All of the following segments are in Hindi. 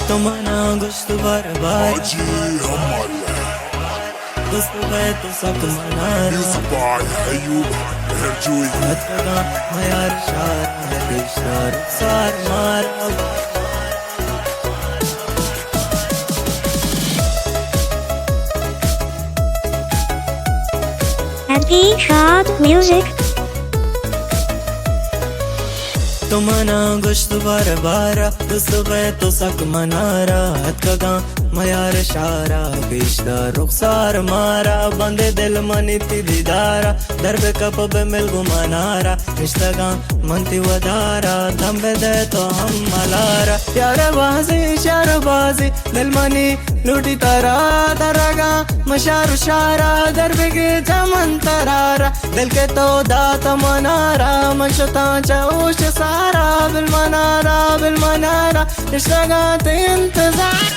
तमन्ना गुश्त बार बार Haji Hamala. दोस्त गए तो सब मना Music by Ayub Herjoui. हथगा मयार शार बेशार सार मारा Happy Shad Music. तमन्ना गुश्त बार बार दोस्त गए तो सक मनारा हथगा मयार शारा बेशदार रुखसार मारा बंदे दिल मनी ती दीदारा दरबे कप बे मिल गुमानारा रिश्तगा मनती वदारा दम्बे दे तो हम मलारा प्यार बाजी शार बाजी दिल मनी लूटी तरा तरगा मशार शारा दरबे के चमन तरारा दिल के तो दात मनारा मशता चौश सारा बिल मनारा रिश्तगा ते इंतजार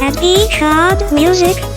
Happy Shad Music.